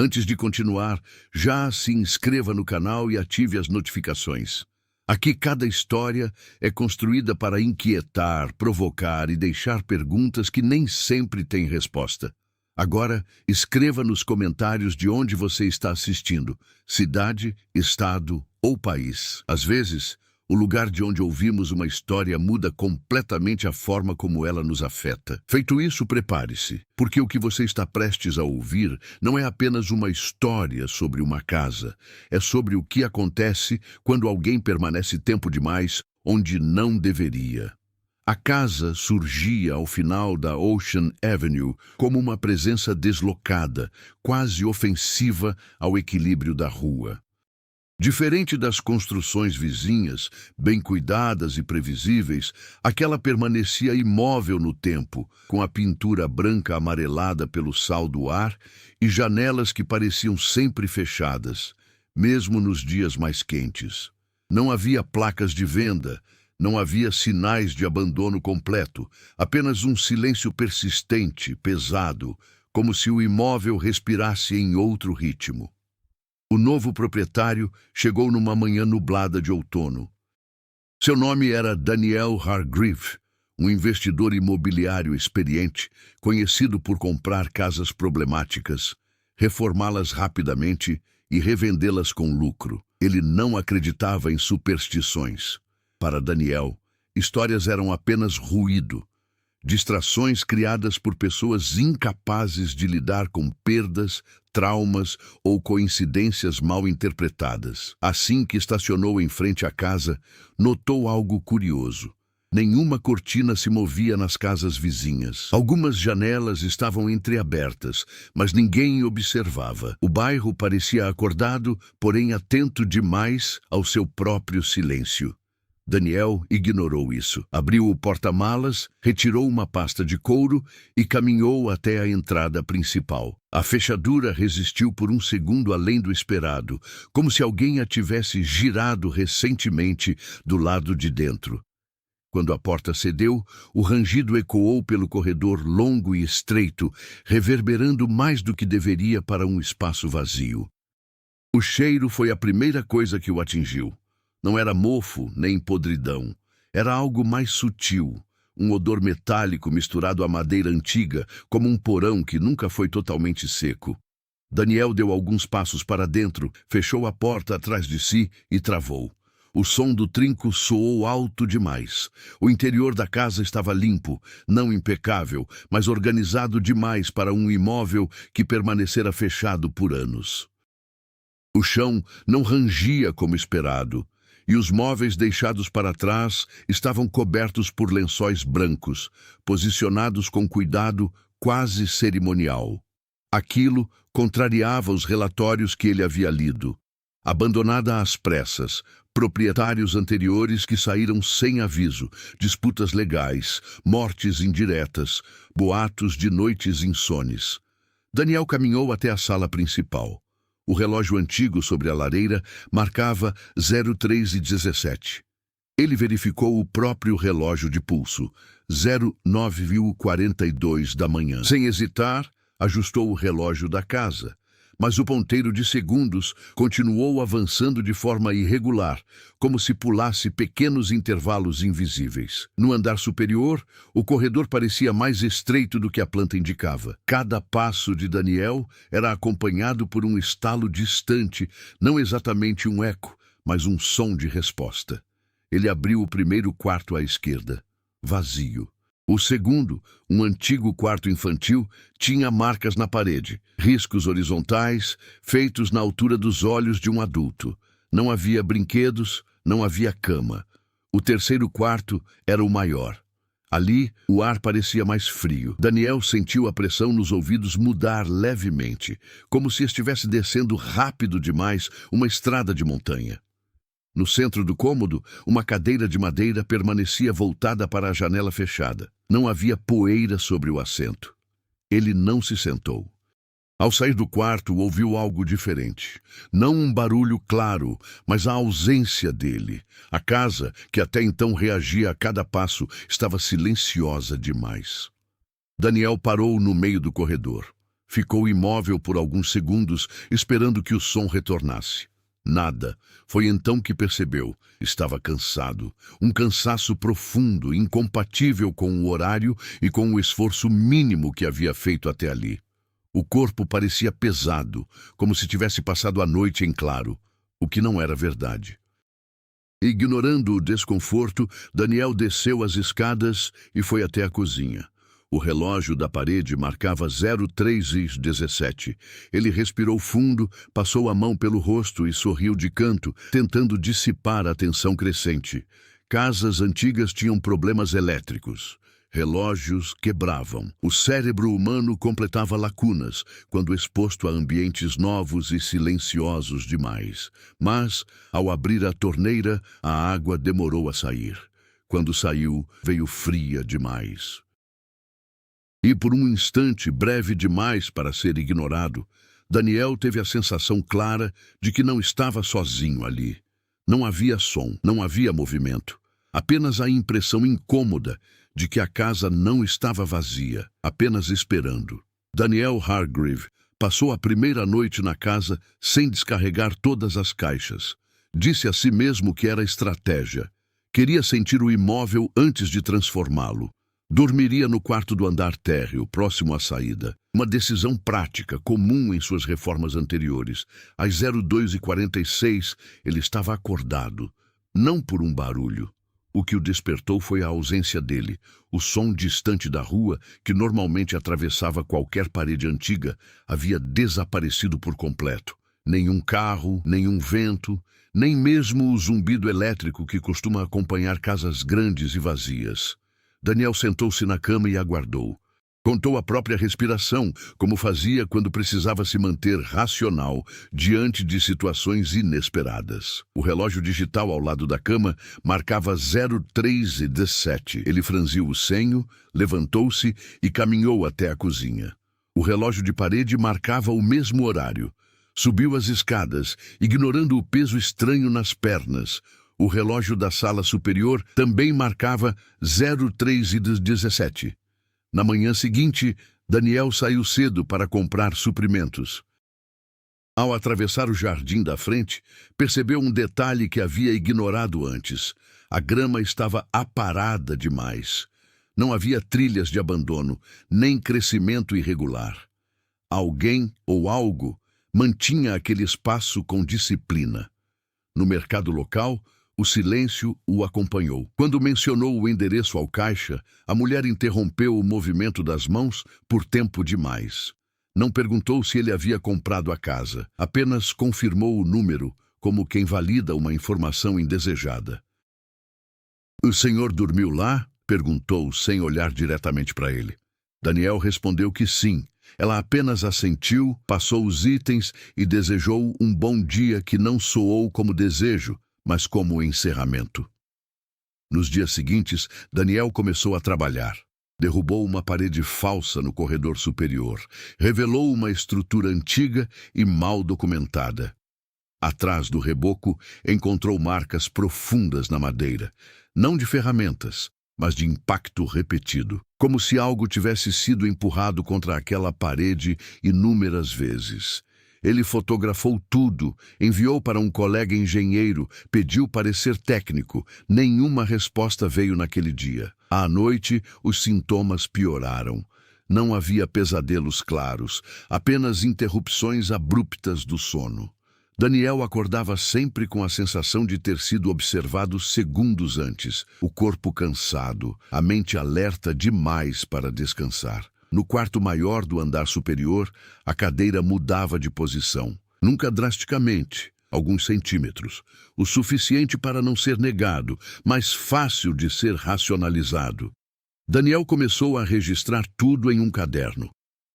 Antes de continuar, já se inscreva no canal e ative as notificações. Aqui cada história é construída para inquietar, provocar e deixar perguntas que nem sempre têm resposta. Agora, escreva nos comentários de onde você está assistindo, cidade, estado ou país. Às vezes, o lugar de onde ouvimos uma história muda completamente a forma como ela nos afeta. Feito isso, prepare-se, porque o que você está prestes a ouvir não é apenas uma história sobre uma casa. É sobre o que acontece quando alguém permanece tempo demais onde não deveria. A casa surgia ao final da Ocean Avenue como uma presença deslocada, quase ofensiva ao equilíbrio da rua. Diferente das construções vizinhas, bem cuidadas e previsíveis, aquela permanecia imóvel no tempo, com a pintura branca amarelada pelo sal do ar e janelas que pareciam sempre fechadas, mesmo nos dias mais quentes. Não havia placas de venda, não havia sinais de abandono completo, apenas um silêncio persistente, pesado, como se o imóvel respirasse em outro ritmo. O novo proprietário chegou numa manhã nublada de outono. Seu nome era Daniel Hargreave, um investidor imobiliário experiente, conhecido por comprar casas problemáticas, reformá-las rapidamente e revendê-las com lucro. Ele não acreditava em superstições. Para Daniel, histórias eram apenas ruído, distrações criadas por pessoas incapazes de lidar com perdas, traumas ou coincidências mal interpretadas. Assim que estacionou em frente à casa, notou algo curioso. Nenhuma cortina se movia nas casas vizinhas. Algumas janelas estavam entreabertas, mas ninguém observava. O bairro parecia acordado, porém atento demais ao seu próprio silêncio. Daniel ignorou isso. Abriu o porta-malas, retirou uma pasta de couro e caminhou até a entrada principal. A fechadura resistiu por um segundo além do esperado, como se alguém a tivesse girado recentemente do lado de dentro. Quando a porta cedeu, o rangido ecoou pelo corredor longo e estreito, reverberando mais do que deveria para um espaço vazio. O cheiro foi a primeira coisa que o atingiu. Não era mofo nem podridão. Era algo mais sutil, um odor metálico misturado à madeira antiga, como um porão que nunca foi totalmente seco. Daniel deu alguns passos para dentro, fechou a porta atrás de si e travou. O som do trinco soou alto demais. O interior da casa estava limpo, não impecável, mas organizado demais para um imóvel que permanecera fechado por anos. O chão não rangia como esperado, e os móveis deixados para trás estavam cobertos por lençóis brancos, posicionados com cuidado quase cerimonial. Aquilo contrariava os relatórios que ele havia lido. Abandonada às pressas, proprietários anteriores que saíram sem aviso, disputas legais, mortes indiretas, boatos de noites insones. Daniel caminhou até a sala principal. O relógio antigo sobre a lareira marcava 03:17. Ele verificou o próprio relógio de pulso, 09:42 da manhã. Sem hesitar, ajustou o relógio da casa, mas o ponteiro de segundos continuou avançando de forma irregular, como se pulasse pequenos intervalos invisíveis. No andar superior, o corredor parecia mais estreito do que a planta indicava. Cada passo de Daniel era acompanhado por um estalo distante, não exatamente um eco, mas um som de resposta. Ele abriu o primeiro quarto à esquerda, vazio. O segundo, um antigo quarto infantil, tinha marcas na parede, riscos horizontais, feitos na altura dos olhos de um adulto. Não havia brinquedos, não havia cama. O terceiro quarto era o maior. Ali, o ar parecia mais frio. Daniel sentiu a pressão nos ouvidos mudar levemente, como se estivesse descendo rápido demais uma estrada de montanha. No centro do cômodo, uma cadeira de madeira permanecia voltada para a janela fechada. Não havia poeira sobre o assento. Ele não se sentou. Ao sair do quarto, ouviu algo diferente. Não um barulho claro, mas a ausência dele. A casa, que até então reagia a cada passo, estava silenciosa demais. Daniel parou no meio do corredor. Ficou imóvel por alguns segundos, esperando que o som retornasse. Nada. Foi então que percebeu. Estava cansado. Um cansaço profundo, incompatível com o horário e com o esforço mínimo que havia feito até ali. O corpo parecia pesado, como se tivesse passado a noite em claro, o que não era verdade. Ignorando o desconforto, Daniel desceu as escadas e foi até a cozinha. O relógio da parede marcava 03h17. Ele respirou fundo, passou a mão pelo rosto e sorriu de canto, tentando dissipar a tensão crescente. Casas antigas tinham problemas elétricos. Relógios quebravam. O cérebro humano completava lacunas quando exposto a ambientes novos e silenciosos demais. Mas, ao abrir a torneira, a água demorou a sair. Quando saiu, veio fria demais. E por um instante breve demais para ser ignorado, Daniel teve a sensação clara de que não estava sozinho ali. Não havia som, não havia movimento. Apenas a impressão incômoda de que a casa não estava vazia, apenas esperando. Daniel Hargreave passou a primeira noite na casa sem descarregar todas as caixas. Disse a si mesmo que era estratégia. Queria sentir o imóvel antes de transformá-lo. Dormiria no quarto do andar térreo, próximo à saída. Uma decisão prática, comum em suas reformas anteriores. Às 02h46, ele estava acordado, não por um barulho. O que o despertou foi a ausência dele. O som distante da rua, que normalmente atravessava qualquer parede antiga, havia desaparecido por completo. Nenhum carro, nenhum vento, nem mesmo o zumbido elétrico que costuma acompanhar casas grandes e vazias. Daniel sentou-se na cama e aguardou. Contou a própria respiração, como fazia quando precisava se manter racional diante de situações inesperadas. O relógio digital ao lado da cama marcava 03h17. Ele franziu o senho, levantou-se e caminhou até a cozinha. O relógio de parede marcava o mesmo horário. Subiu as escadas, ignorando o peso estranho nas pernas. O relógio da sala superior também marcava 03h17. Na manhã seguinte, Daniel saiu cedo para comprar suprimentos. Ao atravessar o jardim da frente, percebeu um detalhe que havia ignorado antes. A grama estava aparada demais. Não havia trilhas de abandono, nem crescimento irregular. Alguém ou algo mantinha aquele espaço com disciplina. No mercado local, o silêncio o acompanhou. Quando mencionou o endereço ao caixa, a mulher interrompeu o movimento das mãos por tempo demais. Não perguntou se ele havia comprado a casa, apenas confirmou o número, como quem valida uma informação indesejada. "O senhor dormiu lá?" perguntou, sem olhar diretamente para ele. Daniel respondeu que sim. Ela apenas assentiu, passou os itens e desejou um bom dia que não soou como desejo, mas como encerramento. Nos dias seguintes, Daniel começou a trabalhar. Derrubou uma parede falsa no corredor superior. Revelou uma estrutura antiga e mal documentada. Atrás do reboco, encontrou marcas profundas na madeira, não de ferramentas, mas de impacto repetido, como se algo tivesse sido empurrado contra aquela parede inúmeras vezes. Ele fotografou tudo, enviou para um colega engenheiro, pediu parecer técnico. Nenhuma resposta veio naquele dia. À noite, os sintomas pioraram. Não havia pesadelos claros, apenas interrupções abruptas do sono. Daniel acordava sempre com a sensação de ter sido observado segundos antes, o corpo cansado, a mente alerta demais para descansar. No quarto maior do andar superior, a cadeira mudava de posição. Nunca drasticamente, alguns centímetros. O suficiente para não ser negado, mas fácil de ser racionalizado. Daniel começou a registrar tudo em um caderno.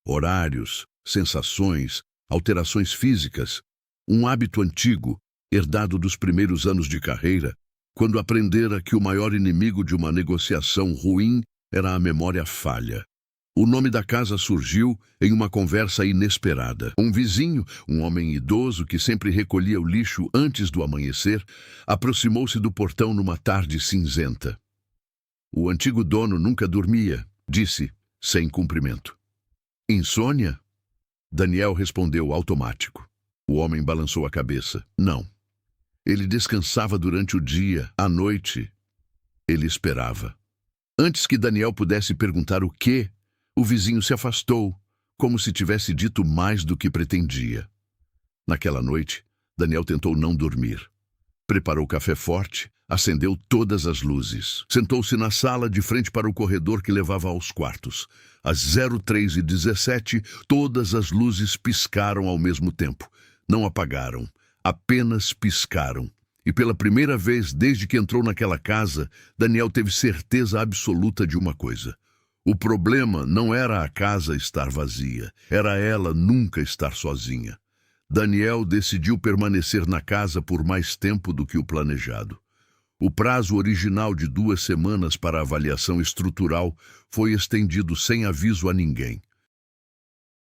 Horários, sensações, alterações físicas. Um hábito antigo, herdado dos primeiros anos de carreira, quando aprendera que o maior inimigo de uma negociação ruim era a memória falha. O nome da casa surgiu em uma conversa inesperada. Um vizinho, um homem idoso que sempre recolhia o lixo antes do amanhecer, aproximou-se do portão numa tarde cinzenta. O antigo dono nunca dormia, disse, sem cumprimento. "Insônia?" Daniel respondeu automático. O homem balançou a cabeça. Não. Ele descansava durante o dia. À noite, ele esperava. Antes que Daniel pudesse perguntar o quê, o vizinho se afastou, como se tivesse dito mais do que pretendia. Naquela noite, Daniel tentou não dormir. Preparou café forte, acendeu todas as luzes. Sentou-se na sala de frente para o corredor que levava aos quartos. Às 03h17, todas as luzes piscaram ao mesmo tempo. Não apagaram, apenas piscaram. E pela primeira vez desde que entrou naquela casa, Daniel teve certeza absoluta de uma coisa. O problema não era a casa estar vazia, era ela nunca estar sozinha. Daniel decidiu permanecer na casa por mais tempo do que o planejado. O prazo original de 2 semanas para avaliação estrutural foi estendido sem aviso a ninguém.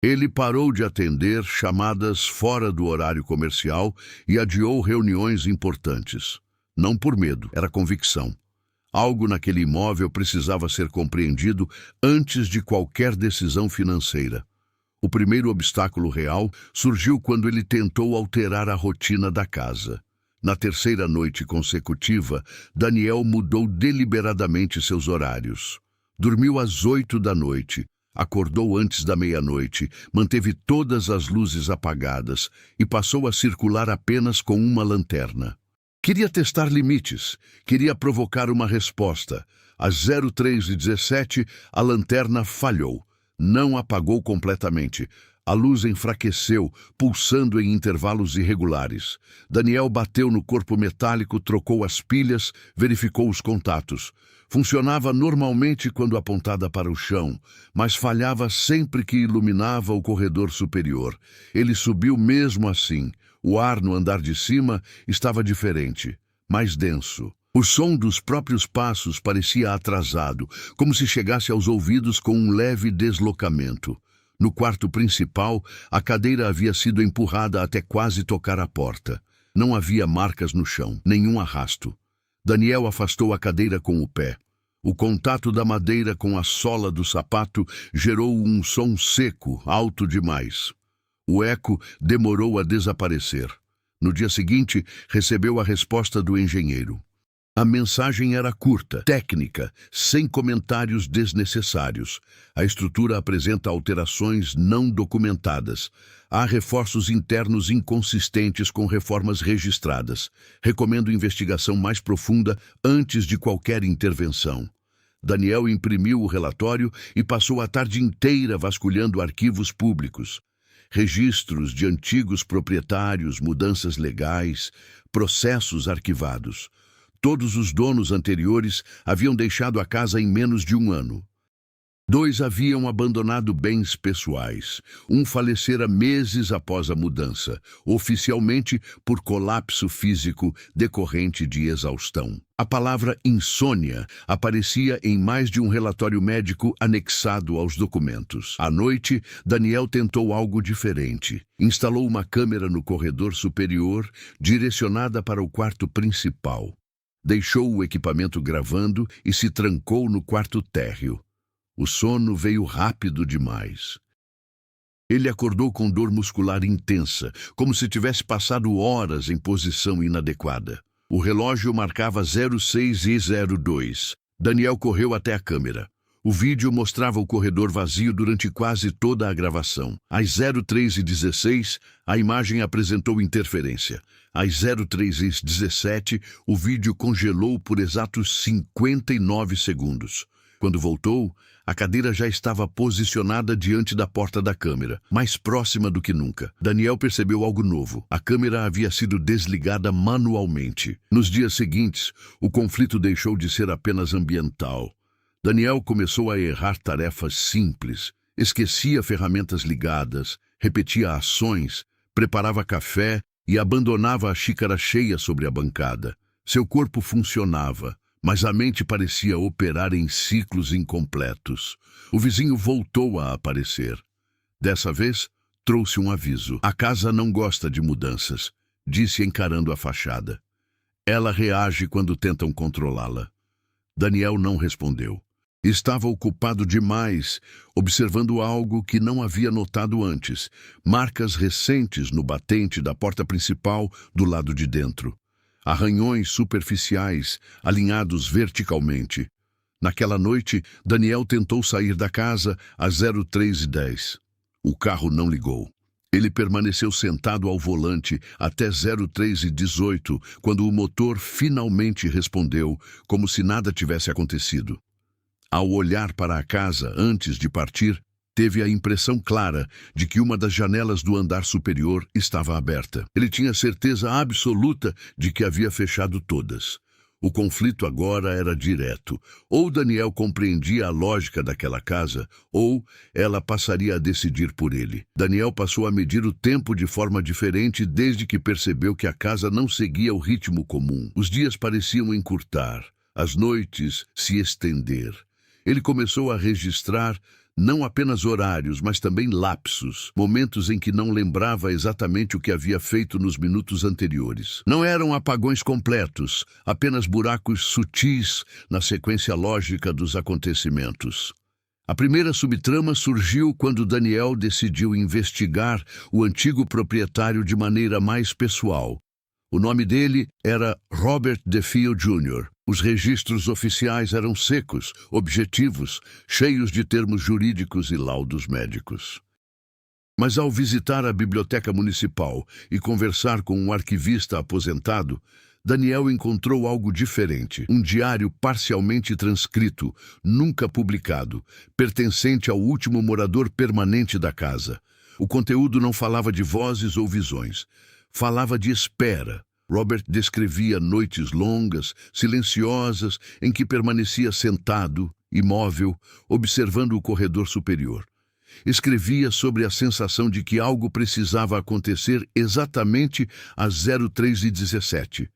Ele parou de atender chamadas fora do horário comercial e adiou reuniões importantes. Não por medo, era convicção. Algo naquele imóvel precisava ser compreendido antes de qualquer decisão financeira. O primeiro obstáculo real surgiu quando ele tentou alterar a rotina da casa. Na terceira noite consecutiva, Daniel mudou deliberadamente seus horários. Dormiu às 8 da noite, acordou antes da meia-noite, manteve todas as luzes apagadas e passou a circular apenas com uma lanterna. Queria testar limites, queria provocar uma resposta. Às 03h17, a lanterna falhou. Não apagou completamente. A luz enfraqueceu, pulsando em intervalos irregulares. Daniel bateu no corpo metálico, trocou as pilhas, verificou os contatos. Funcionava normalmente quando apontada para o chão, mas falhava sempre que iluminava o corredor superior. Ele subiu mesmo assim. O ar no andar de cima estava diferente, mais denso. O som dos próprios passos parecia atrasado, como se chegasse aos ouvidos com um leve deslocamento. No quarto principal, a cadeira havia sido empurrada até quase tocar a porta. Não havia marcas no chão, nenhum arrasto. Daniel afastou a cadeira com o pé. O contato da madeira com a sola do sapato gerou um som seco, alto demais. O eco demorou a desaparecer. No dia seguinte, recebeu a resposta do engenheiro. A mensagem era curta, técnica, sem comentários desnecessários. A estrutura apresenta alterações não documentadas. Há reforços internos inconsistentes com reformas registradas. Recomendo investigação mais profunda antes de qualquer intervenção. Daniel imprimiu o relatório e passou a tarde inteira vasculhando arquivos públicos. Registros de antigos proprietários, mudanças legais, processos arquivados. Todos os donos anteriores haviam deixado a casa em menos de 1 ano. 2 haviam abandonado bens pessoais. 1 falecera meses após a mudança, oficialmente por colapso físico decorrente de exaustão. A palavra insônia aparecia em mais de um relatório médico anexado aos documentos. À noite, Daniel tentou algo diferente. Instalou uma câmera no corredor superior, direcionada para o quarto principal. Deixou o equipamento gravando e se trancou no quarto térreo. O sono veio rápido demais. Ele acordou com dor muscular intensa, como se tivesse passado horas em posição inadequada. O relógio marcava 06h02. Daniel correu até a câmera. O vídeo mostrava o corredor vazio durante quase toda a gravação. Às 03h16, a imagem apresentou interferência. Às 03h17, o vídeo congelou por exatos 59 segundos. Quando voltou, a cadeira já estava posicionada diante da porta da câmera, mais próxima do que nunca. Daniel percebeu algo novo. A câmera havia sido desligada manualmente. Nos dias seguintes, o conflito deixou de ser apenas ambiental. Daniel começou a errar tarefas simples. Esquecia ferramentas ligadas, repetia ações, preparava café e abandonava a xícara cheia sobre a bancada. Seu corpo funcionava, mas a mente parecia operar em ciclos incompletos. O vizinho voltou a aparecer. Dessa vez, trouxe um aviso. A casa não gosta de mudanças, disse encarando a fachada. Ela reage quando tentam controlá-la. Daniel não respondeu. Estava ocupado demais, observando algo que não havia notado antes, marcas recentes no batente da porta principal do lado de dentro. Arranhões superficiais, alinhados verticalmente. Naquela noite, Daniel tentou sair da casa às 03h10. O carro não ligou. Ele permaneceu sentado ao volante até 03h18, quando o motor finalmente respondeu, como se nada tivesse acontecido. Ao olhar para a casa antes de partir, teve a impressão clara de que uma das janelas do andar superior estava aberta. Ele tinha certeza absoluta de que havia fechado todas. O conflito agora era direto. Ou Daniel compreendia a lógica daquela casa, ou ela passaria a decidir por ele. Daniel passou a medir o tempo de forma diferente desde que percebeu que a casa não seguia o ritmo comum. Os dias pareciam encurtar, as noites se estender. Ele começou a registrar não apenas horários, mas também lapsos, momentos em que não lembrava exatamente o que havia feito nos minutos anteriores. Não eram apagões completos, apenas buracos sutis na sequência lógica dos acontecimentos. A primeira subtrama surgiu quando Daniel decidiu investigar o antigo proprietário de maneira mais pessoal. O nome dele era Robert DeFeo Jr. Os registros oficiais eram secos, objetivos, cheios de termos jurídicos e laudos médicos. Mas ao visitar a biblioteca municipal e conversar com um arquivista aposentado, Daniel encontrou algo diferente. Um diário parcialmente transcrito, nunca publicado, pertencente ao último morador permanente da casa. O conteúdo não falava de vozes ou visões. Falava de espera. Robert descrevia noites longas, silenciosas, em que permanecia sentado, imóvel, observando o corredor superior. Escrevia sobre a sensação de que algo precisava acontecer exatamente às 03h17,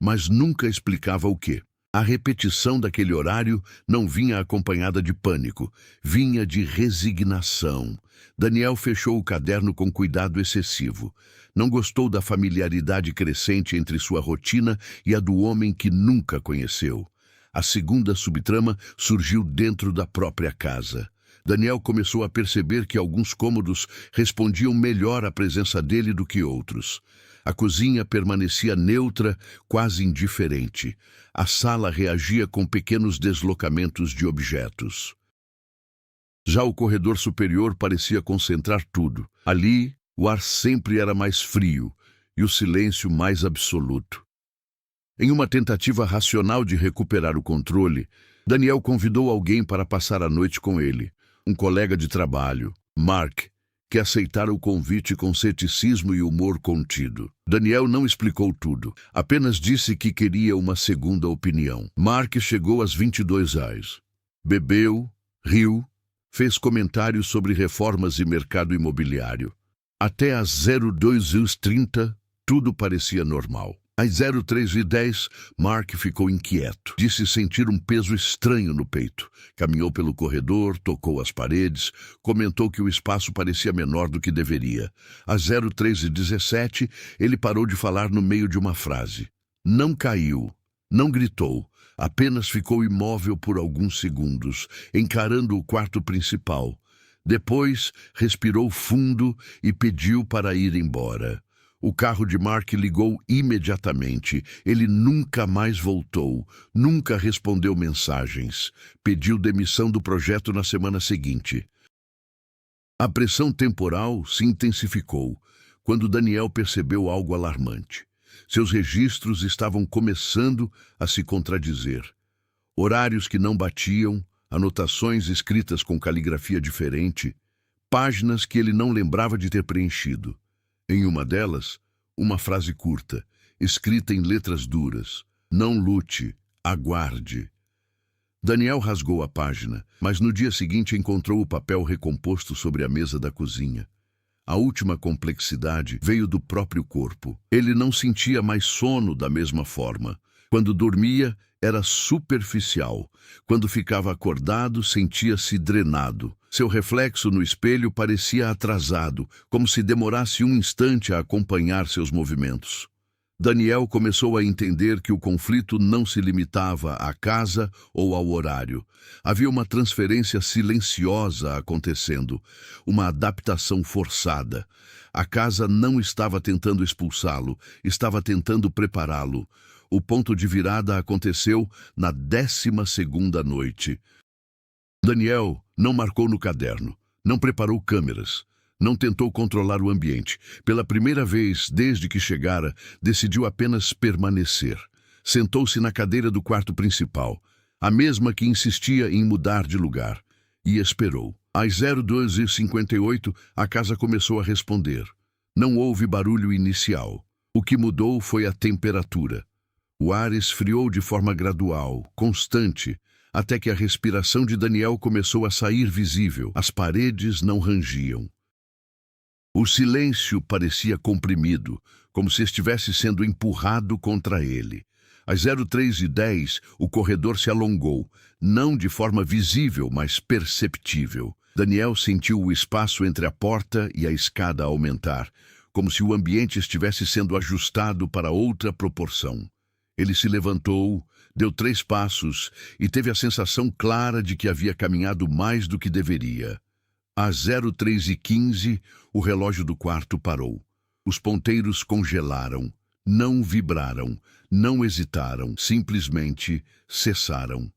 mas nunca explicava o quê. A repetição daquele horário não vinha acompanhada de pânico, vinha de resignação. Daniel fechou o caderno com cuidado excessivo. Não gostou da familiaridade crescente entre sua rotina e a do homem que nunca conheceu. A segunda subtrama surgiu dentro da própria casa. Daniel começou a perceber que alguns cômodos respondiam melhor à presença dele do que outros. A cozinha permanecia neutra, quase indiferente. A sala reagia com pequenos deslocamentos de objetos. Já o corredor superior parecia concentrar tudo. Ali, o ar sempre era mais frio e o silêncio mais absoluto. Em uma tentativa racional de recuperar o controle, Daniel convidou alguém para passar a noite com ele. Um colega de trabalho, Mark, que aceitara o convite com ceticismo e humor contido. Daniel não explicou tudo, apenas disse que queria uma segunda opinião. Mark chegou às 22h. Bebeu, riu, fez comentários sobre reformas e mercado imobiliário. Até às 02h30, tudo parecia normal. Às 03h10, Mark ficou inquieto. Disse sentir um peso estranho no peito. Caminhou pelo corredor, tocou as paredes, comentou que o espaço parecia menor do que deveria. Às 03h17, ele parou de falar no meio de uma frase. Não caiu, não gritou, apenas ficou imóvel por alguns segundos, encarando o quarto principal. Depois, respirou fundo e pediu para ir embora. O carro de Mark ligou imediatamente. Ele nunca mais voltou, nunca respondeu mensagens. Pediu demissão do projeto na semana seguinte. A pressão temporal se intensificou quando Daniel percebeu algo alarmante. Seus registros estavam começando a se contradizer. Horários que não batiam, anotações escritas com caligrafia diferente, páginas que ele não lembrava de ter preenchido. Em uma delas, uma frase curta, escrita em letras duras: "Não lute, aguarde." Daniel rasgou a página, mas no dia seguinte encontrou o papel recomposto sobre a mesa da cozinha. A última complexidade veio do próprio corpo. Ele não sentia mais sono da mesma forma. Quando dormia, era superficial. Quando ficava acordado, sentia-se drenado. Seu reflexo no espelho parecia atrasado, como se demorasse um instante a acompanhar seus movimentos. Daniel começou a entender que o conflito não se limitava à casa ou ao horário. Havia uma transferência silenciosa acontecendo, uma adaptação forçada. A casa não estava tentando expulsá-lo, estava tentando prepará-lo. O ponto de virada aconteceu na 12ª noite. Daniel não marcou no caderno, não preparou câmeras. Não tentou controlar o ambiente. Pela primeira vez desde que chegara, decidiu apenas permanecer. Sentou-se na cadeira do quarto principal, a mesma que insistia em mudar de lugar, e esperou. Às 02h58, a casa começou a responder. Não houve barulho inicial. O que mudou foi a temperatura. O ar esfriou de forma gradual, constante, até que a respiração de Daniel começou a sair visível. As paredes não rangiam. O silêncio parecia comprimido, como se estivesse sendo empurrado contra ele. Às 03h10, o corredor se alongou, não de forma visível, mas perceptível. Daniel sentiu o espaço entre a porta e a escada aumentar, como se o ambiente estivesse sendo ajustado para outra proporção. Ele se levantou, deu 3 passos e teve a sensação clara de que havia caminhado mais do que deveria. Às 03h15, o relógio do quarto parou. Os ponteiros congelaram, não vibraram, não hesitaram, simplesmente cessaram.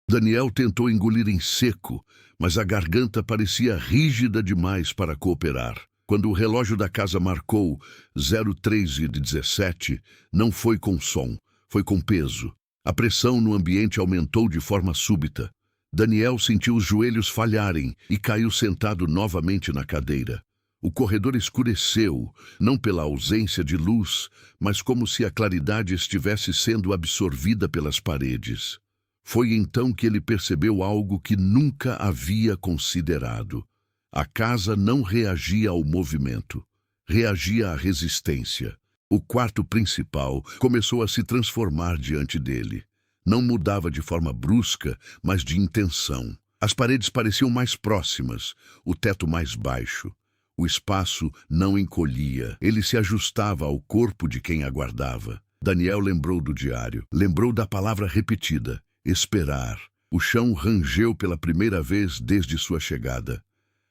Daniel tentou engolir em seco, mas a garganta parecia rígida demais para cooperar. Quando o relógio da casa marcou 03h17, não foi com som, foi com peso. A pressão no ambiente aumentou de forma súbita. Daniel sentiu os joelhos falharem e caiu sentado novamente na cadeira. O corredor escureceu, não pela ausência de luz, mas como se a claridade estivesse sendo absorvida pelas paredes. Foi então que ele percebeu algo que nunca havia considerado. A casa não reagia ao movimento, reagia à resistência. O quarto principal começou a se transformar diante dele. Não mudava de forma brusca, mas de intenção. As paredes pareciam mais próximas, o teto mais baixo. O espaço não encolhia, ele se ajustava ao corpo de quem aguardava. Daniel lembrou do diário, lembrou da palavra repetida, esperar. O chão rangeu pela primeira vez desde sua chegada.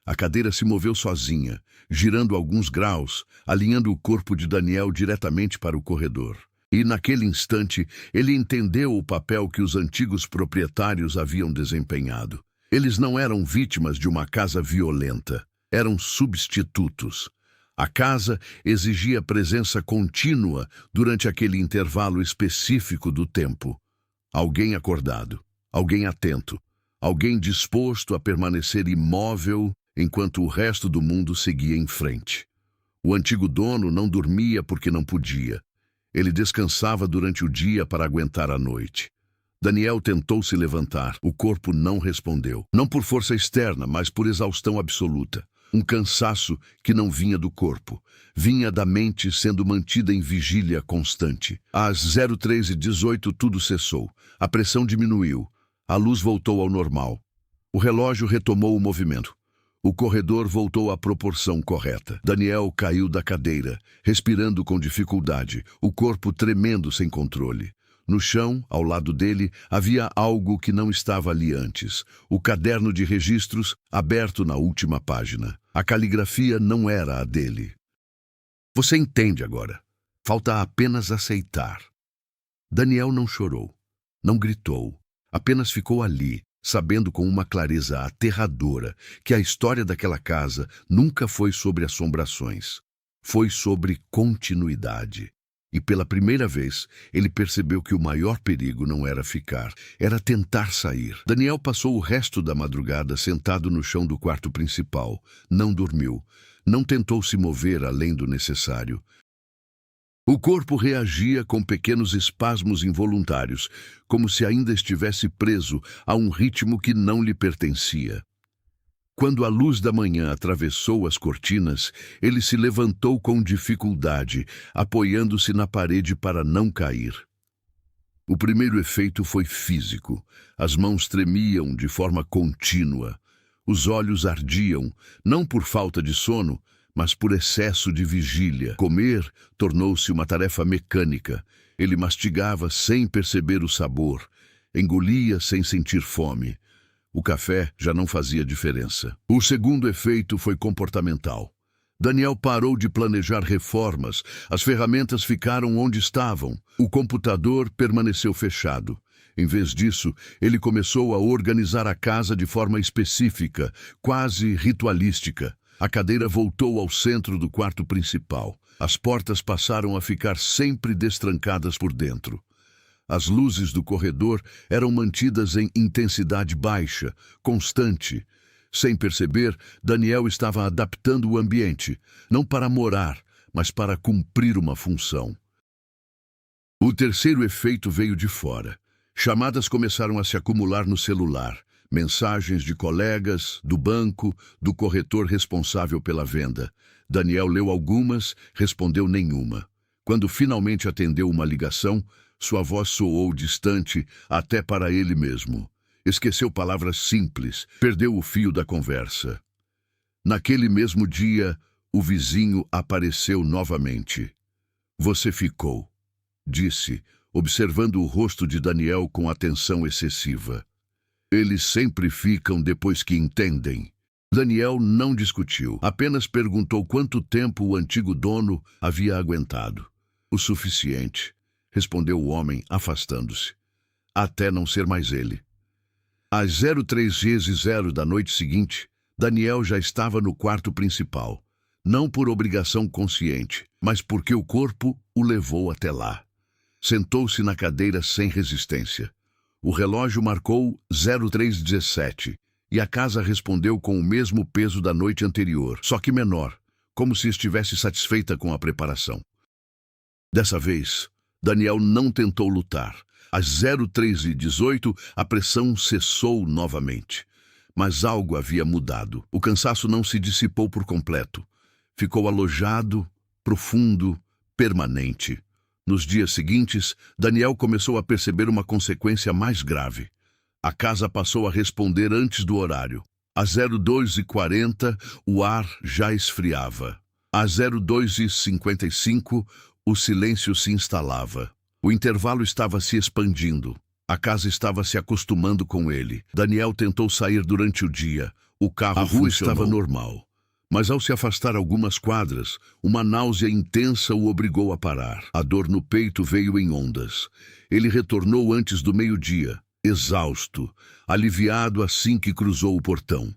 A cadeira se moveu sozinha, girando alguns graus, alinhando o corpo de Daniel diretamente para o corredor. E, naquele instante, ele entendeu o papel que os antigos proprietários haviam desempenhado. Eles não eram vítimas de uma casa violenta, eram substitutos. A casa exigia presença contínua durante aquele intervalo específico do tempo. Alguém acordado, alguém atento, alguém disposto a permanecer imóvel enquanto o resto do mundo seguia em frente. O antigo dono não dormia porque não podia. Ele descansava durante o dia para aguentar a noite. Daniel tentou se levantar. O corpo não respondeu. Não por força externa, mas por exaustão absoluta. Um cansaço que não vinha do corpo. Vinha da mente sendo mantida em vigília constante. Às 03h18 tudo cessou. A pressão diminuiu. A luz voltou ao normal. O relógio retomou o movimento. O corredor voltou à proporção correta. Daniel caiu da cadeira, respirando com dificuldade, o corpo tremendo sem controle. No chão, ao lado dele, havia algo que não estava ali antes. O caderno de registros, aberto na última página. A caligrafia não era a dele. Você entende agora. Falta apenas aceitar. Daniel não chorou, não gritou, apenas ficou ali, sabendo com uma clareza aterradora que a história daquela casa nunca foi sobre assombrações. Foi sobre continuidade. E pela primeira vez, ele percebeu que o maior perigo não era ficar, era tentar sair. Daniel passou o resto da madrugada sentado no chão do quarto principal. Não dormiu. Não tentou se mover além do necessário. O corpo reagia com pequenos espasmos involuntários, como se ainda estivesse preso a um ritmo que não lhe pertencia. Quando a luz da manhã atravessou as cortinas, ele se levantou com dificuldade, apoiando-se na parede para não cair. O primeiro efeito foi físico. As mãos tremiam de forma contínua. Os olhos ardiam, não por falta de sono, mas por excesso de vigília. Comer tornou-se uma tarefa mecânica. Ele mastigava sem perceber o sabor, engolia sem sentir fome. O café já não fazia diferença. O segundo efeito foi comportamental. Daniel parou de planejar reformas, as ferramentas ficaram onde estavam, o computador permaneceu fechado. Em vez disso, ele começou a organizar a casa de forma específica, quase ritualística. A cadeira voltou ao centro do quarto principal. As portas passaram a ficar sempre destrancadas por dentro. As luzes do corredor eram mantidas em intensidade baixa, constante. Sem perceber, Daniel estava adaptando o ambiente, não para morar, mas para cumprir uma função. O terceiro efeito veio de fora. Chamadas começaram a se acumular no celular. Mensagens de colegas, do banco, do corretor responsável pela venda. Daniel leu algumas, respondeu nenhuma. Quando finalmente atendeu uma ligação, sua voz soou distante até para ele mesmo. Esqueceu palavras simples, perdeu o fio da conversa. Naquele mesmo dia, o vizinho apareceu novamente. "Você ficou", disse, observando o rosto de Daniel com atenção excessiva. "Eles sempre ficam depois que entendem." Daniel não discutiu, apenas perguntou quanto tempo o antigo dono havia aguentado. "O suficiente", respondeu o homem, afastando-se. "Até não ser mais ele." Às 03h00 da noite seguinte, Daniel já estava no quarto principal. Não por obrigação consciente, mas porque o corpo o levou até lá. Sentou-se na cadeira sem resistência. O relógio marcou 03h17 e a casa respondeu com o mesmo peso da noite anterior, só que menor, como se estivesse satisfeita com a preparação. Dessa vez, Daniel não tentou lutar. Às 03h18, a pressão cessou novamente. Mas algo havia mudado. O cansaço não se dissipou por completo. Ficou alojado, profundo, permanente. Nos dias seguintes, Daniel começou a perceber uma consequência mais grave. A casa passou a responder antes do horário. Às 02h40, o ar já esfriava. Às 02h55, o silêncio se instalava. O intervalo estava se expandindo. A casa estava se acostumando com ele. Daniel tentou sair durante o dia. O carro estava normal. Mas ao se afastar algumas quadras, uma náusea intensa o obrigou a parar. A dor no peito veio em ondas. Ele retornou antes do meio-dia, exausto, aliviado assim que cruzou o portão.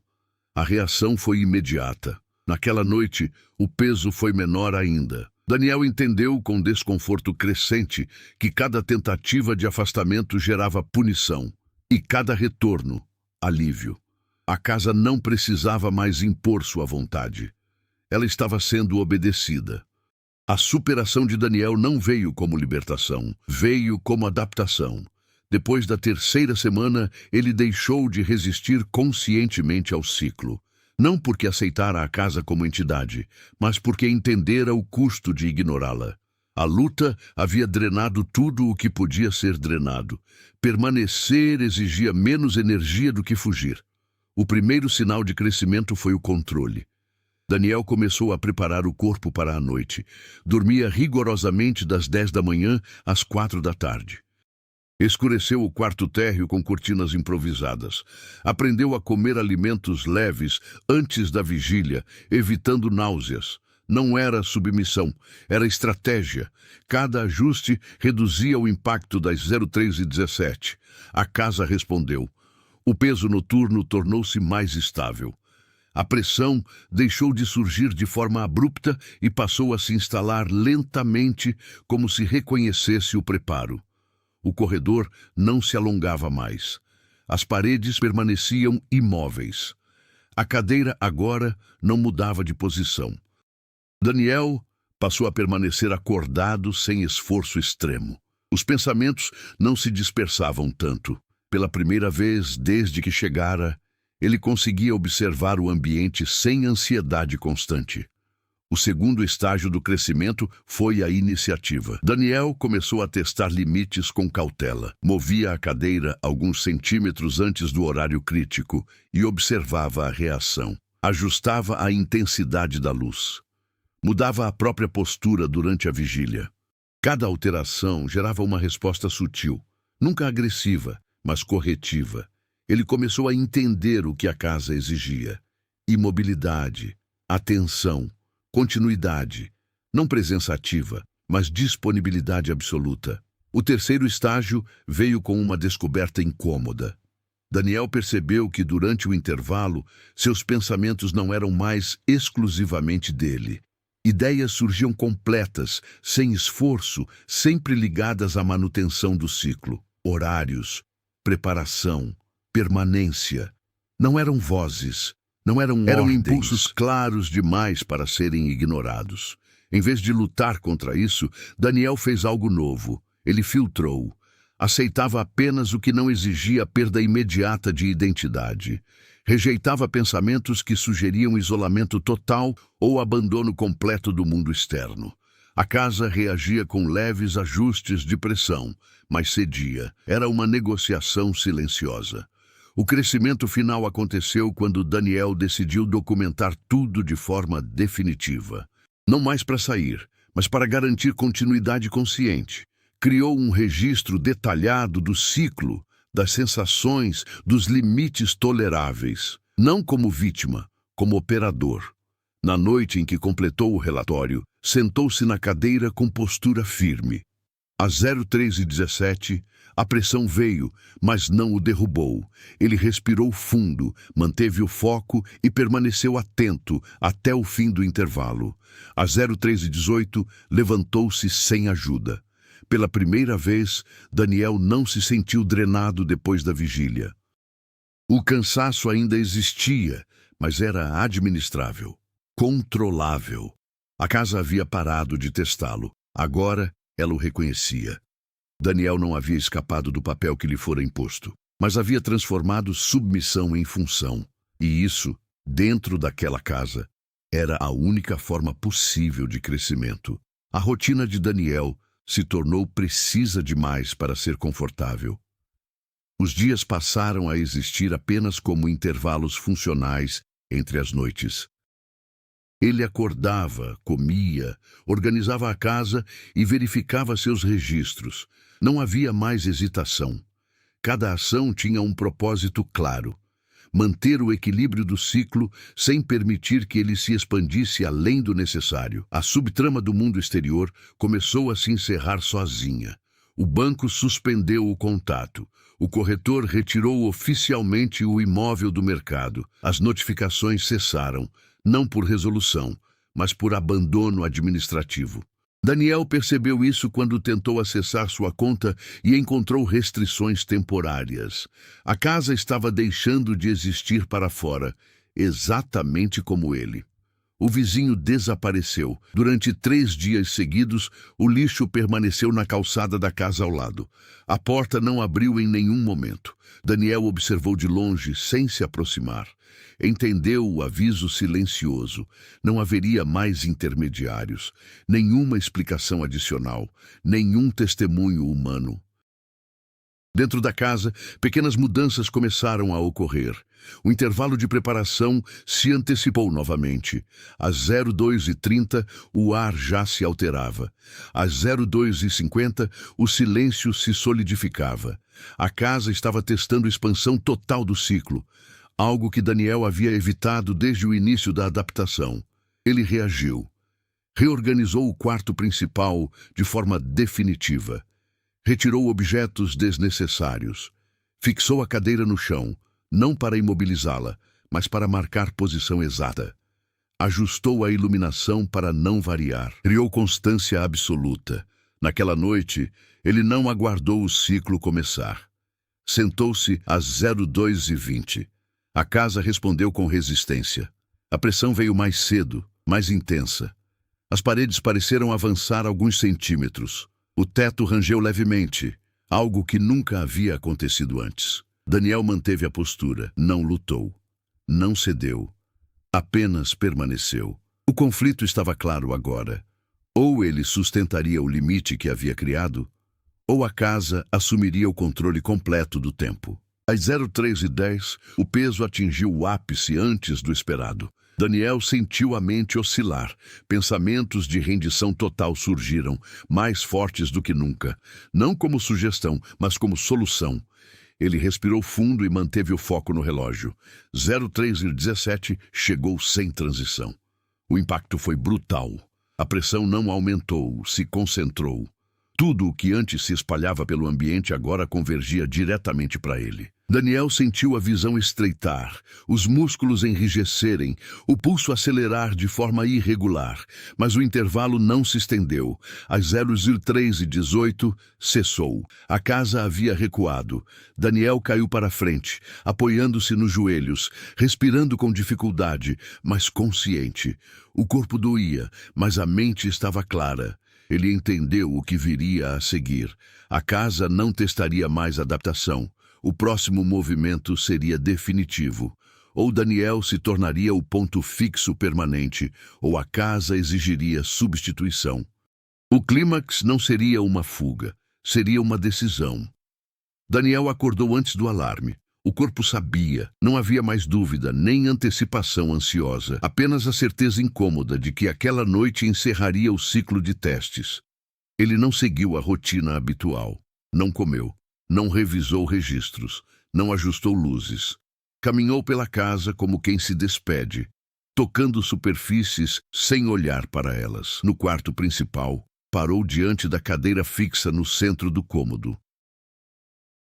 A reação foi imediata. Naquela noite, o peso foi menor ainda. Daniel entendeu com desconforto crescente que cada tentativa de afastamento gerava punição e cada retorno, alívio. A casa não precisava mais impor sua vontade. Ela estava sendo obedecida. A superação de Daniel não veio como libertação, veio como adaptação. Depois da terceira semana, ele deixou de resistir conscientemente ao ciclo. Não porque aceitara a casa como entidade, mas porque entendera o custo de ignorá-la. A luta havia drenado tudo o que podia ser drenado. Permanecer exigia menos energia do que fugir. O primeiro sinal de crescimento foi o controle. Daniel começou a preparar o corpo para a noite. Dormia rigorosamente das 10 da manhã às 4 da tarde. Escureceu o quarto térreo com cortinas improvisadas. Aprendeu a comer alimentos leves antes da vigília, evitando náuseas. Não era submissão, era estratégia. Cada ajuste reduzia o impacto das 03h17. A casa respondeu. O peso noturno tornou-se mais estável. A pressão deixou de surgir de forma abrupta e passou a se instalar lentamente, como se reconhecesse o preparo. O corredor não se alongava mais. As paredes permaneciam imóveis. A cadeira agora não mudava de posição. Daniel passou a permanecer acordado sem esforço extremo. Os pensamentos não se dispersavam tanto. Pela primeira vez desde que chegara, ele conseguia observar o ambiente sem ansiedade constante. O segundo estágio do crescimento foi a iniciativa. Daniel começou a testar limites com cautela. Movia a cadeira alguns centímetros antes do horário crítico e observava a reação. Ajustava a intensidade da luz. Mudava a própria postura durante a vigília. Cada alteração gerava uma resposta sutil, nunca agressiva, mas corretiva. Ele começou a entender o que a casa exigia: imobilidade, atenção, continuidade, não presença ativa, mas disponibilidade absoluta. O terceiro estágio veio com uma descoberta incômoda. Daniel percebeu que, durante o intervalo, seus pensamentos não eram mais exclusivamente dele. Ideias surgiam completas, sem esforço, sempre ligadas à manutenção do ciclo. Horários, preparação, permanência. Não eram vozes, não eram ordens. Impulsos claros demais para serem ignorados. Em vez de lutar contra isso, Daniel fez algo novo. Ele filtrou. Aceitava apenas o que não exigia perda imediata de identidade. Rejeitava pensamentos que sugeriam isolamento total ou abandono completo do mundo externo. A casa reagia com leves ajustes de pressão, mas cedia. Era uma negociação silenciosa. O crescimento final aconteceu quando Daniel decidiu documentar tudo de forma definitiva. Não mais para sair, mas para garantir continuidade consciente. Criou um registro detalhado do ciclo, das sensações, dos limites toleráveis. Não como vítima, como operador. Na noite em que completou o relatório, sentou-se na cadeira com postura firme. Às 03h17, a pressão veio, mas não o derrubou. Ele respirou fundo, manteve o foco e permaneceu atento até o fim do intervalo. Às 03h18, levantou-se sem ajuda. Pela primeira vez, Daniel não se sentiu drenado depois da vigília. O cansaço ainda existia, mas era administrável, controlável. A casa havia parado de testá-lo. Agora, ela o reconhecia. Daniel não havia escapado do papel que lhe fora imposto, mas havia transformado submissão em função. E isso, dentro daquela casa, era a única forma possível de crescimento. A rotina de Daniel se tornou precisa demais para ser confortável. Os dias passaram a existir apenas como intervalos funcionais entre as noites. Ele acordava, comia, organizava a casa e verificava seus registros. Não havia mais hesitação. Cada ação tinha um propósito claro: manter o equilíbrio do ciclo sem permitir que ele se expandisse além do necessário. A subtrama do mundo exterior começou a se encerrar sozinha. O banco suspendeu o contato. O corretor retirou oficialmente o imóvel do mercado. As notificações cessaram, não por resolução, mas por abandono administrativo. Daniel percebeu isso quando tentou acessar sua conta e encontrou restrições temporárias. A casa estava deixando de existir para fora, exatamente como ele. O vizinho desapareceu. Durante 3 dias seguidos, o lixo permaneceu na calçada da casa ao lado. A porta não abriu em nenhum momento. Daniel observou de longe, sem se aproximar. Entendeu o aviso silencioso. Não haveria mais intermediários, nenhuma explicação adicional, nenhum testemunho humano. Dentro da casa, pequenas mudanças começaram a ocorrer. O intervalo de preparação se antecipou novamente. Às 02h30, o ar já se alterava. Às 02h50, o silêncio se solidificava. A casa estava testando expansão total do ciclo, algo que Daniel havia evitado desde o início da adaptação. Ele reagiu. Reorganizou o quarto principal de forma definitiva. Retirou objetos desnecessários. Fixou a cadeira no chão, não para imobilizá-la, mas para marcar posição exata. Ajustou a iluminação para não variar. Criou constância absoluta. Naquela noite, ele não aguardou o ciclo começar. Sentou-se às 02h20. A casa respondeu com resistência. A pressão veio mais cedo, mais intensa. As paredes pareceram avançar alguns centímetros. O teto rangeu levemente, algo que nunca havia acontecido antes. Daniel manteve a postura, não lutou, não cedeu, apenas permaneceu. O conflito estava claro agora. Ou ele sustentaria o limite que havia criado, ou a casa assumiria o controle completo do tempo. Às 03h10, o peso atingiu o ápice antes do esperado. Daniel sentiu a mente oscilar. Pensamentos de rendição total surgiram, mais fortes do que nunca. Não como sugestão, mas como solução. Ele respirou fundo e manteve o foco no relógio. 03h17 chegou sem transição. O impacto foi brutal. A pressão não aumentou, se concentrou. Tudo o que antes se espalhava pelo ambiente agora convergia diretamente para ele. Daniel sentiu a visão estreitar, os músculos enrijecerem, o pulso acelerar de forma irregular, mas o intervalo não se estendeu. Às 03h18, cessou. A casa havia recuado. Daniel caiu para frente, apoiando-se nos joelhos, respirando com dificuldade, mas consciente. O corpo doía, mas a mente estava clara. Ele entendeu o que viria a seguir. A casa não testaria mais adaptação. O próximo movimento seria definitivo. Ou Daniel se tornaria o ponto fixo permanente, ou a casa exigiria substituição. O clímax não seria uma fuga, seria uma decisão. Daniel acordou antes do alarme. O corpo sabia, não havia mais dúvida, nem antecipação ansiosa, apenas a certeza incômoda de que aquela noite encerraria o ciclo de testes. Ele não seguiu a rotina habitual, não comeu, não revisou registros, não ajustou luzes. Caminhou pela casa como quem se despede, tocando superfícies sem olhar para elas. No quarto principal, parou diante da cadeira fixa no centro do cômodo.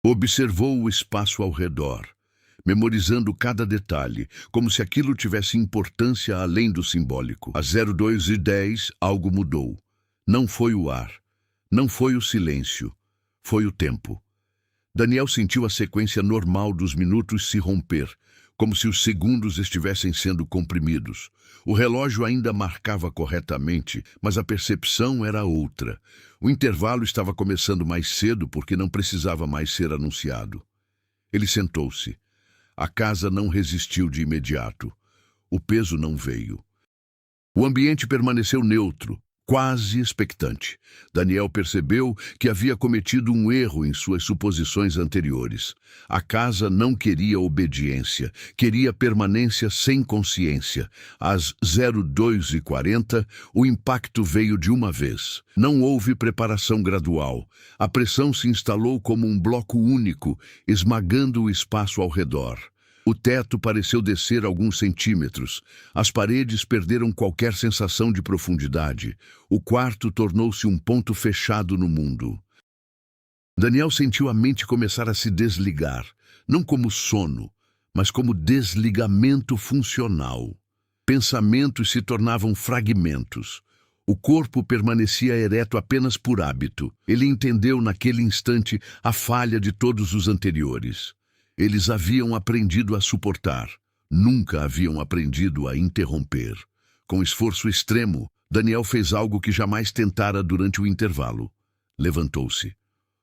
Observou o espaço ao redor, memorizando cada detalhe, como se aquilo tivesse importância além do simbólico. Às 02h10, algo mudou. Não foi o ar, não foi o silêncio, foi o tempo. Daniel sentiu a sequência normal dos minutos se romper, como se os segundos estivessem sendo comprimidos. O relógio ainda marcava corretamente, mas a percepção era outra. O intervalo estava começando mais cedo porque não precisava mais ser anunciado. Ele sentou-se. A casa não resistiu de imediato. O peso não veio. O ambiente permaneceu neutro, quase expectante. Daniel percebeu que havia cometido um erro em suas suposições anteriores. A casa não queria obediência, queria permanência sem consciência. Às 02h40, o impacto veio de uma vez. Não houve preparação gradual. A pressão se instalou como um bloco único, esmagando o espaço ao redor. O teto pareceu descer alguns centímetros. As paredes perderam qualquer sensação de profundidade. O quarto tornou-se um ponto fechado no mundo. Daniel sentiu a mente começar a se desligar, não como sono, mas como desligamento funcional. Pensamentos se tornavam fragmentos. O corpo permanecia ereto apenas por hábito. Ele entendeu naquele instante a falha de todos os anteriores. Eles haviam aprendido a suportar, nunca haviam aprendido a interromper. Com esforço extremo, Daniel fez algo que jamais tentara durante o intervalo. Levantou-se.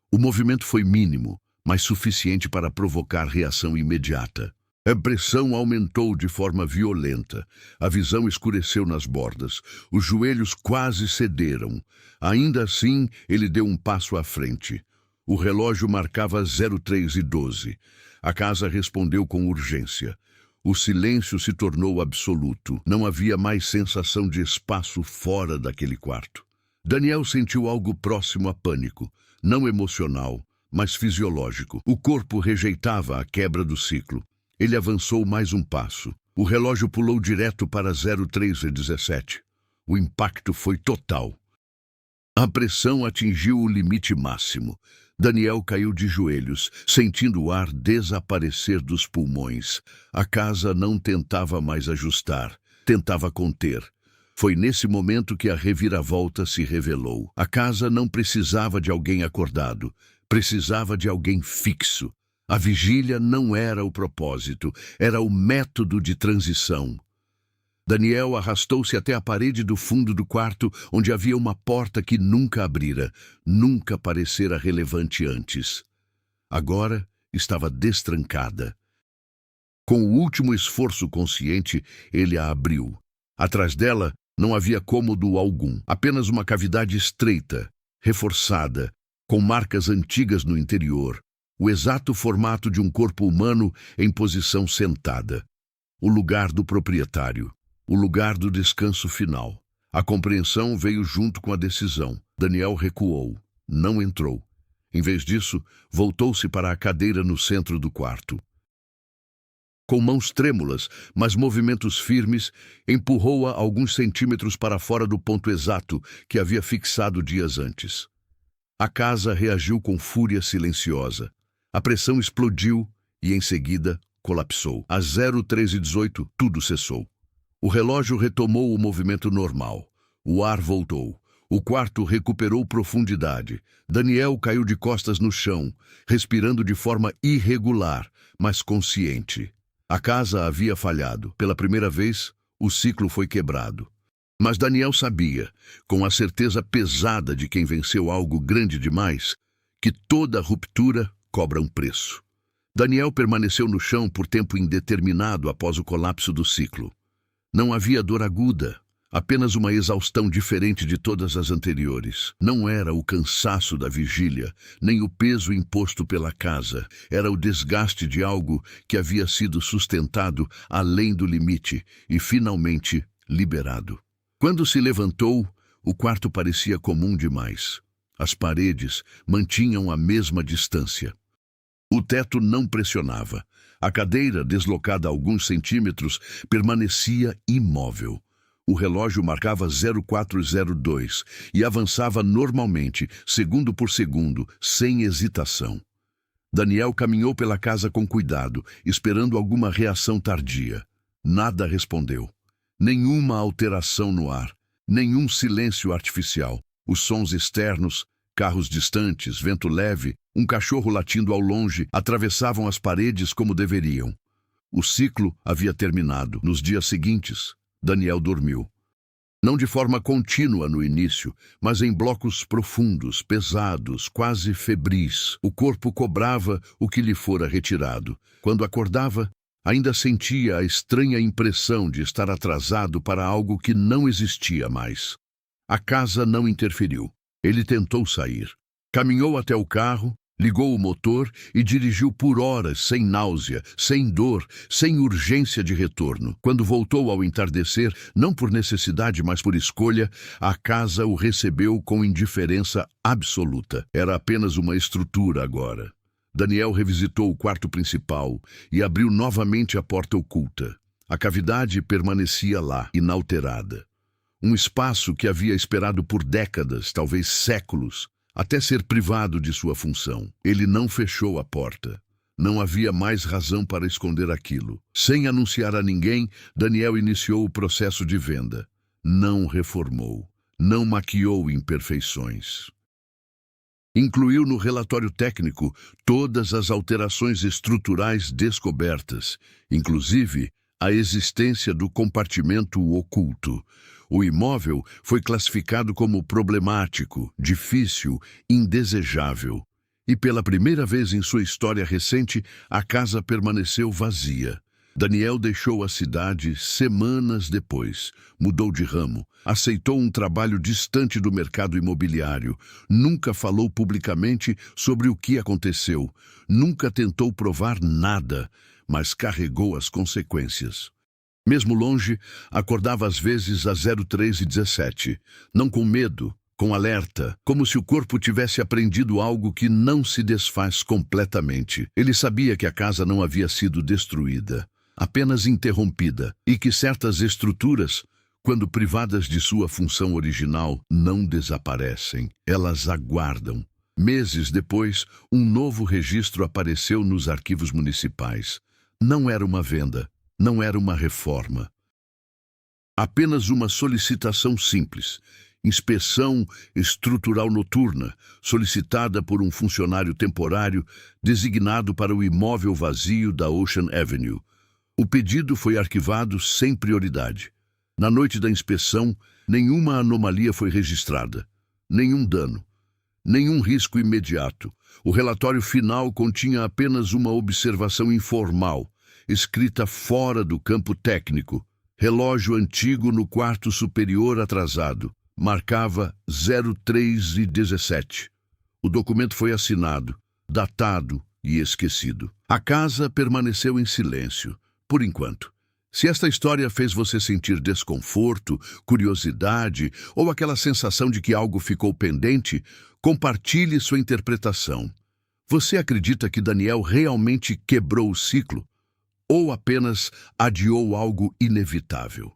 O movimento foi mínimo, mas suficiente para provocar reação imediata. A pressão aumentou de forma violenta. A visão escureceu nas bordas. Os joelhos quase cederam. Ainda assim, ele deu um passo à frente. O relógio marcava 03h12. A casa respondeu com urgência. O silêncio se tornou absoluto. Não havia mais sensação de espaço fora daquele quarto. Daniel sentiu algo próximo a pânico, não emocional, mas fisiológico. O corpo rejeitava a quebra do ciclo. Ele avançou mais um passo. O relógio pulou direto para 03h17. O impacto foi total. A pressão atingiu o limite máximo. Daniel caiu de joelhos, sentindo o ar desaparecer dos pulmões. A casa não tentava mais ajustar, tentava conter. Foi nesse momento que a reviravolta se revelou. A casa não precisava de alguém acordado, precisava de alguém fixo. A vigília não era o propósito, era o método de transição. Daniel arrastou-se até a parede do fundo do quarto, onde havia uma porta que nunca abrira, nunca parecera relevante antes. Agora estava destrancada. Com o último esforço consciente, ele a abriu. Atrás dela não havia cômodo algum, apenas uma cavidade estreita, reforçada, com marcas antigas no interior. o exato formato de um corpo humano em posição sentada. O lugar do proprietário, o lugar do descanso final. A compreensão veio junto com a decisão. Daniel recuou, não entrou. Em vez disso, voltou-se para a cadeira no centro do quarto. Com mãos trêmulas, mas movimentos firmes, empurrou-a alguns centímetros para fora do ponto exato que havia fixado dias antes. A casa reagiu com fúria silenciosa. A pressão explodiu e, em seguida, colapsou. Às 03h18, tudo cessou. O relógio retomou o movimento normal. O ar voltou. O quarto recuperou profundidade. Daniel caiu de costas no chão, respirando de forma irregular, mas consciente. A casa havia falhado. Pela primeira vez, o ciclo foi quebrado. Mas Daniel sabia, com a certeza pesada de quem venceu algo grande demais, que toda ruptura cobra um preço. Daniel permaneceu no chão por tempo indeterminado após o colapso do ciclo. Não havia dor aguda, apenas uma exaustão diferente de todas as anteriores. Não era o cansaço da vigília, nem o peso imposto pela casa. Era o desgaste de algo que havia sido sustentado além do limite e, finalmente, liberado. Quando se levantou, o quarto parecia comum demais. As paredes mantinham a mesma distância. O teto não pressionava. A cadeira, deslocada alguns centímetros, permanecia imóvel. O relógio marcava 0402 e avançava normalmente, segundo por segundo, sem hesitação. Daniel caminhou pela casa com cuidado, esperando alguma reação tardia. Nada respondeu. Nenhuma alteração no ar, nenhum silêncio artificial. Os sons externos, carros distantes, vento leve, um cachorro latindo ao longe, atravessavam as paredes como deveriam. O ciclo havia terminado. Nos dias seguintes, Daniel dormiu. Não de forma contínua no início, mas em blocos profundos, pesados, quase febris. O corpo cobrava o que lhe fora retirado. Quando acordava, ainda sentia a estranha impressão de estar atrasado para algo que não existia mais. A casa não interferiu. Ele tentou sair. Caminhou até o carro, ligou o motor e dirigiu por horas sem náusea, sem dor, sem urgência de retorno. Quando voltou ao entardecer, não por necessidade, mas por escolha, a casa o recebeu com indiferença absoluta. Era apenas uma estrutura agora. Daniel revisitou o quarto principal e abriu novamente a porta oculta. A cavidade permanecia lá, inalterada. Um espaço que havia esperado por décadas, talvez séculos, até ser privado de sua função. Ele não fechou a porta. Não havia mais razão para esconder aquilo. Sem anunciar a ninguém, Daniel iniciou o processo de venda. Não reformou. Não maquiou imperfeições. Incluiu no relatório técnico todas as alterações estruturais descobertas, inclusive a existência do compartimento oculto. O imóvel foi classificado como problemático, difícil, indesejável. E pela primeira vez em sua história recente, a casa permaneceu vazia. Daniel deixou a cidade semanas depois, mudou de ramo, aceitou um trabalho distante do mercado imobiliário, nunca falou publicamente sobre o que aconteceu, nunca tentou provar nada, mas carregou as consequências. Mesmo longe, acordava às vezes às 03h17, não com medo, com alerta, como se o corpo tivesse aprendido algo que não se desfaz completamente. Ele sabia que a casa não havia sido destruída, apenas interrompida, e que certas estruturas, quando privadas de sua função original, não desaparecem. Elas aguardam. Meses depois, um novo registro apareceu nos arquivos municipais. Não era uma venda. Não era uma reforma. Apenas uma solicitação simples, inspeção estrutural noturna, solicitada por um funcionário temporário designado para o imóvel vazio da Ocean Avenue. O pedido foi arquivado sem prioridade. Na noite da inspeção, nenhuma anomalia foi registrada, nenhum dano, nenhum risco imediato. O relatório final continha apenas uma observação informal, escrita fora do campo técnico. Relógio antigo no quarto superior atrasado. Marcava 03h17. O documento foi assinado, datado e esquecido. A casa permaneceu em silêncio, por enquanto. Se esta história fez você sentir desconforto, curiosidade ou aquela sensação de que algo ficou pendente, compartilhe sua interpretação. Você acredita que Daniel realmente quebrou o ciclo ou apenas adiou algo inevitável?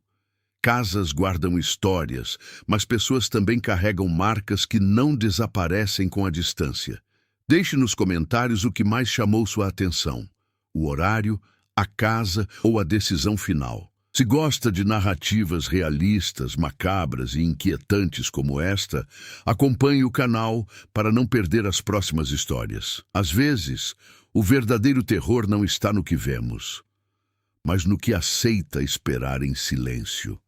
Casas guardam histórias, mas pessoas também carregam marcas que não desaparecem com a distância. Deixe nos comentários o que mais chamou sua atenção: o horário, a casa ou a decisão final. Se gosta de narrativas realistas, macabras e inquietantes como esta, acompanhe o canal para não perder as próximas histórias. Às vezes, o verdadeiro terror não está no que vemos, mas no que aceita esperar em silêncio.